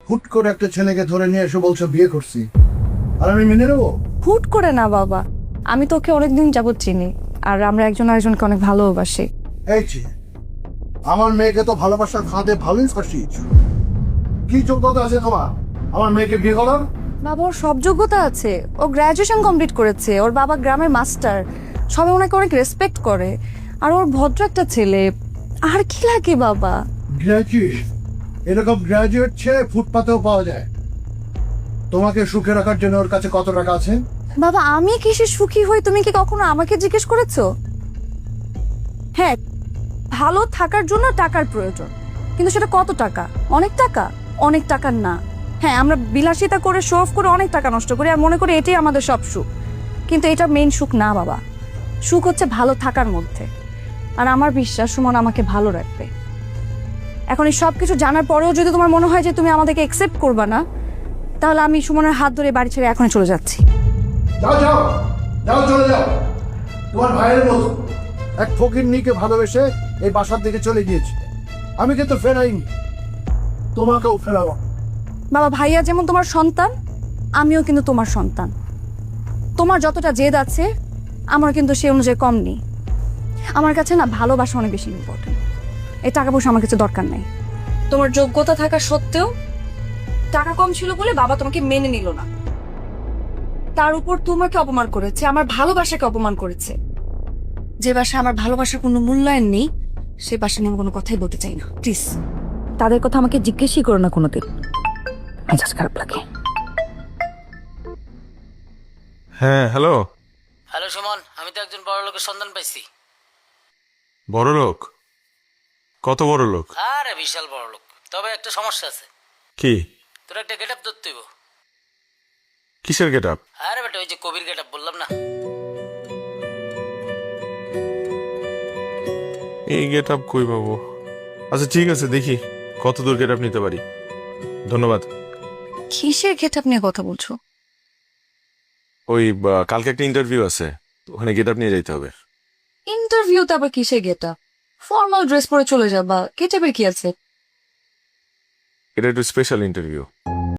হুট করে একটা ছেলেকে ধরে নিয়ে এসে বলছো বিয়ে করছি, আর আমি মেনে নেবো? হুট করে না বাবা, আমি তোকে অনেকদিন যাবত চিনি, আর আমরা একজন আরেকজনকে অনেক ভালোবাসি। এই ছেলে, আমার মেয়েকে তো ভালোবাসার ফাঁদে ভালোই ফাঁসিয়েছ। কি যোগ্যতা আছে তোমার আমার মেয়েকে বিয়ে করার? বাবা, ওর সব যোগ্যতা আছে। ও গ্র্যাজুয়েশন কমপ্লিট করেছে, ওর বাবা গ্রামের মাস্টার, সবাই ওনাকে অনেক রেসপেক্ট করে, আর ওর ভদ্র একটা ছেলে। আর কি লাগে বাবা? গ্র্যাজুয়েট? এরকম গ্র্যাজুয়েট ছেলে ফুটপাতেও পাওয়া যায়। তোমাকে সুখে রাখার জন্য ওর কাছে কত টাকা আছে? বাবা, আমি কিসে সুখী হই তুমি কি কখনো আমাকে জিজ্ঞেস করেছো? হ্যাঁ, ভালো থাকার জন্য টাকার প্রয়োজন, কিন্তু সেটা কত টাকা? অনেক টাকা? অনেক টাকার না। হ্যাঁ, আমরা বিলাসিতা করে শো অফ করে অনেক টাকা নষ্ট করি আর মনে করি এটাই আমাদের সব সুখ, কিন্তু এটা মেইন সুখ না বাবা। সুখ হচ্ছে ভালো থাকার মধ্যে, আর আমার বিশ্বাস সুমন আমাকে ভালো রাখবে। এখন এই সব কিছু জানার পরেও যদি তোমার মনে হয় যে তুমি আমাদেরকে অ্যাকসেপ্ট করবা না, তাহলে আমি সুমনের হাত ধরে বাড়ি ছেড়ে এখনই চলে যাচ্ছি। যাও যাও যাও, চলে যাও। তোমার ভাইয়ের মতো এক ফকিন্নিকে ভালোবেসে এই বাসার দিকে চলে গিয়েছে। আমি কিন্তু ফেরাইনি, তোমাকেও ফেরাবো। বাবা, ভাইয়া যেমন তোমার সন্তান, আমিও কিন্তু তোমার সন্তান। তোমার যতটা জেদ আছে আমার কিন্তু সেই অনুযায়ী কম নেই। আমার কাছে না ভালোবাসা অনেক বেশি ইম্পর্টেন্ট। এই টাকা পয়সা আমার কাছে দরকার নেই। তোমার যোগ্যতা থাকা সত্ত্বেও টাকা কম ছিল বলে বাবা তোমাকে মেনে নিল না, তার উপর তোমাকে অপমান করেছে, আমার ভালোবাসাকে অপমান করেছে। যে বাসায় আমার ভালোবাসার কোনো মূল্যায়ন নেই, সে বাসা নিয়ে আমি কোনো কথাই বলতে চাই না। প্লিজ তাদের কথা আমাকে জিজ্ঞেসই করো না কোনোদিন, মেজাজ খারাপ লাগে। হ্যাঁ, হ্যালো। হ্যালো সুমন, আমি তো একজন বড় লোকের সন্ধান পাইছি। বড় লোক? কত বড় লোক? আরে বিশাল বড় লোক, তবে একটা সমস্যা আছে। কি? তোর একটা গেট আপ ধরতে হইব। কিসের গেট আপ? আরে বেটা, ওই যে কবির গেট আপ বললাম না। এই গেট আপ কই পাবো? আচ্ছা ঠিক আছে, দেখি কত দূর গেট আপ নিতে পারি। ধন্যবাদ। কিসের গেটআপ নিয়ে কথা বলছো? ওই কালকে একটা ইন্টারভিউ আছে, ওখানে গেট আপ নিয়ে যাইতে হবে। ইন্টারভিউতে আবার কিসের গেটআপ? ফর্মাল ড্রেস পরে চলে যাবা, গেটআপের কি আছে? এটা একটু স্পেশাল ইন্টারভিউ।